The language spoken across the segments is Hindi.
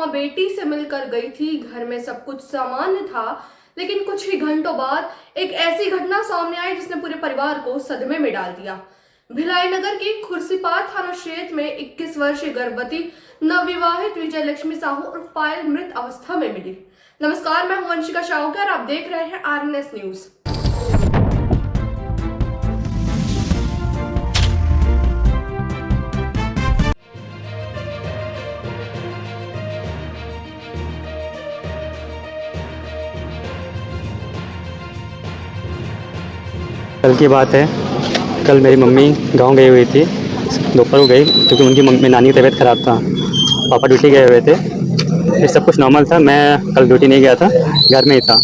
मां बेटी से मिलकर गई थी। घर में सब कुछ सामान्य था, लेकिन कुछ ही घंटों बाद एक ऐसी घटना सामने आई जिसने पूरे परिवार को सदमे में डाल दिया। भिलाई नगर की खुर्सीपार थाना क्षेत्र में 21 वर्षीय गर्भवती नवविवाहित विजय लक्ष्मी साहू और पायल मृत अवस्था में मिली। नमस्कार, मैं हूं वंशिका शाहूकर, आप देख रहे हैं RNS न्यूज। कल की बात है। कल मेरी मम्मी गांव गई हुई थी, दोपहर को गई क्योंकि उनकी मम्मी नानी की तबीयत ख़राब था। पापा ड्यूटी गए हुए थे, ये सब कुछ नॉर्मल था। मैं कल ड्यूटी नहीं गया था, घर में ही था।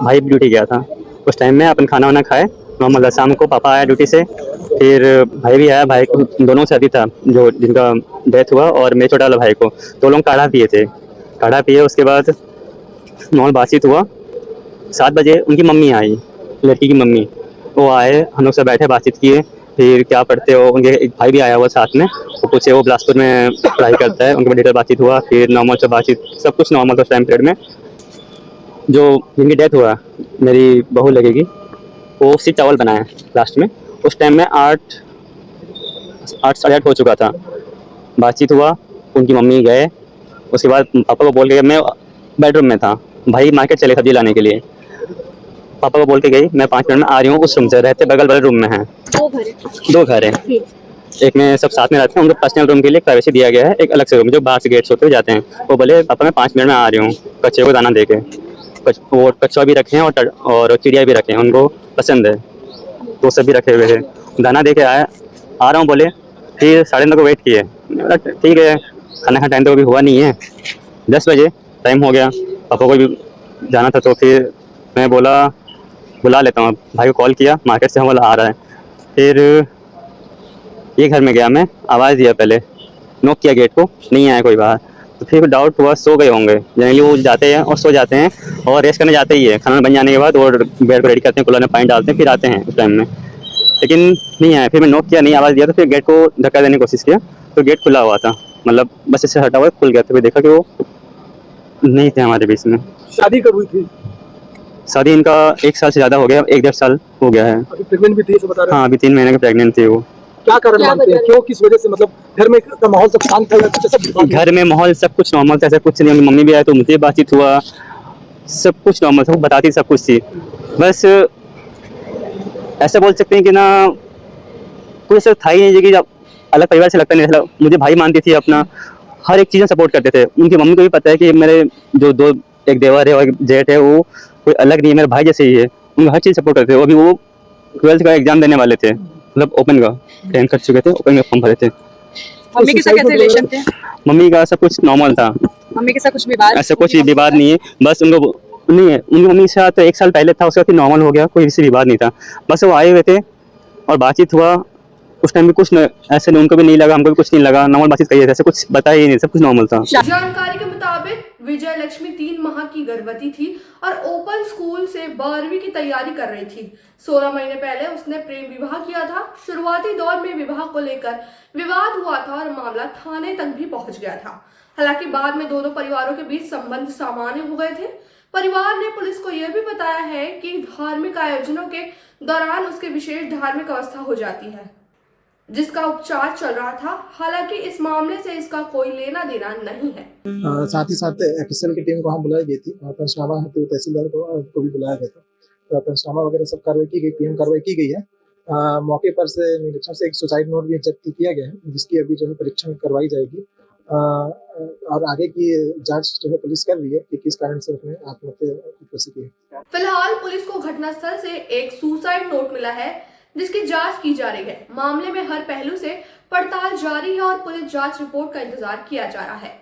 भाई भी ड्यूटी गया था। उस टाइम में अपन खाना वाना खाए, नॉर्मल था। शाम को पापा आया ड्यूटी से, फिर भाई भी आया। भाई को दोनों से शादी था, जो जिनका डेथ हुआ, और मेरे छोटा वाला भाई को। तो लोग काढ़ा पिए थे। काढ़ा पिए, उसके बाद नॉर्मल बातचीत हुआ। 7 बजे उनकी मम्मी आई, लड़की की मम्मी। वो आए, हम लोग सब बैठे बातचीत किए। फिर क्या पढ़ते हो, उनके एक भाई भी आया हुआ साथ में। वो पूछे, वो बिलासपुर में पढ़ाई करता है। उनके डिटेल बातचीत हुआ। फिर नॉर्मल से बातचीत, सब कुछ नॉर्मल था उस टाइम पीरियड में। जो जिनकी डेथ हुआ, मेरी बहू लगेगी, वो सिर्फ चावल बनाए लास्ट में। उस टाइम में 8 साढ़े 8 हो चुका था। बातचीत हुआ, उनकी मम्मी गए। उसके बाद पापा को बोल के, मैं बेडरूम में था, भाई मार्केट चले सब्जी लाने के लिए। पापा को बोल के गई, मैं 5 मिनट में आ रही हूँ। उस रूम से रहते बगल वाले रूम में हैं। दो घर है। एक में सब साथ में रहते हैं, उनको पर्सनल रूम के लिए प्राइवेसी दिया गया है। एक अलग से रूम जो बाहर से गेट्स होते हुए जाते हैं। वो बोले, पापा मैं 5 मिनट में आ रही हूँ, कच्चे को दाना दे के। वो कच्चा भी रखे हैं और चिड़िया भी रखे हैं, उनको पसंद है, तो सब भी रखे हुए थे। दाना दे के आया, आ रहा हूँ बोले। फिर 9:30 को वेट किए। मैंने बोला ठीक है, खाना का टाइम तो अभी हुआ नहीं है। 10 बजे टाइम हो गया, पापा को भी जाना था। तो फिर मैं बोला बुला लेता हूँ। भाई को कॉल किया, मार्केट से हम बोला आ रहा है। फिर ये घर में गया, मैं आवाज़ दिया, पहले नॉक किया गेट को, नहीं आया कोई बाहर। तो फिर डाउट हुआ सो गए होंगे। जनरली वो जाते हैं और सो जाते हैं, और रेस्ट करने जाते ही है खाना बन जाने के बाद, और बेड को रेडी करते हैं, कूलर में पानी डालते हैं, फिर आते हैं उस टाइम में। लेकिन नहीं आया। फिर मैं नॉक किया, नहीं आवाज़ दिया। तो फिर गेट को धक्का देने की कोशिश किया, तो गेट खुला हुआ था, मतलब बस इससे हटा हुआ खुल गया। तो फिर देखा कि वो नहीं थे हमारे बीच में। शादी कब हुई थी? शादी इनका 1 साल से ज़्यादा हो गया, 1 डेढ़ साल हो गया है। अभी प्रेग्नेंट भी थी, ऐसा बता रहे हैं। हाँ, अभी 3 महीने की प्रेग्नेंट थी वो। क्या कारण मानते हैं, क्यों, किस वजह से? मतलब घर में का माहौल सब शांत था या कुछ ऐसा? घर में माहौल सब कुछ नॉर्मल था, ऐसा कुछ नहीं। मम्मी भी आए तो मुझे बातचीत हुआ, सब कुछ नॉर्मल था। वो बताती सब कुछ थी। बस ऐसा बोल सकते हैं कि ना, कोई ऐसा था ही नहीं कि जब अलग परिवार से लगता नहीं था। मुझे भाई मानती थी अपना, हर एक चीज़ में सपोर्ट करते थे। उनकी मम्मी को भी पता है कि मेरे जो दो, एक देवर है और एक जेठ है, वो कोई अलग नहीं है, मेरे भाई जैसे ही है। उनको हर चीज़ सपोर्ट करते थे। अभी वो 12th का एग्जाम देने वाले थे, मतलब ओपन का 10 कर चुके थे, ओपन का फॉर्म भरे थे। मम्मी के साथ कैसे रिलेशन थे? मम्मी का सब कुछ नॉर्मल था, मम्मी के साथ कुछ विवाद? ऐसा कुछ विवाद नहीं है। बस उनको नहीं है, उनकी मम्मी के साथ तो 1 साल पहले था, उसके बाद फिर नॉर्मल हो गया, कोई इससे विवाद नहीं था। बस वो आए हुए थे और बातचीत हुआ। उस टाइम भी कुछ ऐसे नहीं, उनको भी नहीं लगा, हमको भी कुछ नहीं लगा। नॉर्मल बातचीत कही, ऐसे कुछ बताया ही नहीं, सब कुछ नॉर्मल था। जानकारी के मुताबिक विजय लक्ष्मी 3 माह की गर्भवती थी और ओपन स्कूल से 12वीं की तैयारी कर रही थी। 16 महीने पहले उसने प्रेम विवाह किया था। शुरुआती दौर में विवाह को लेकर विवाद हुआ था और मामला थाने तक भी पहुंच गया था। हालांकि बाद में दोनों परिवारों के बीच संबंध सामान्य हो गए थे। परिवार ने पुलिस को यह भी बताया है कि धार्मिक आयोजनों के दौरान उसके विशेष धार्मिक अवस्था हो जाती है, जिसका उपचार चल रहा था। हालांकि इस मामले से इसका कोई लेना देना नहीं है। साथ ही साथ एफएसएल की टीम को वहाँ बुलाई गई थी, पंचनामा हेतु तहसीलदार को भी बुलाया गया था। तो पंचनामा वगैरह सब कार्रवाई की गई, पीएम कार्रवाई की गई है। मौके पर से निरीक्षण से एक सुसाइड नोट भी जब्त किया गया है, जिसकी अभी जो है परीक्षण करवाई जाएगी। और आगे की जांच जो है पुलिस कर रही है कि किस कारण से उसने आत्महत्या की है। फिलहाल पुलिस को घटनास्थल से एक सुसाइड नोट मिला है, जिसकी जांच की जा रही है। मामले में हर पहलू से पड़ताल जारी है और पुलिस जांच रिपोर्ट का इंतजार किया जा रहा है।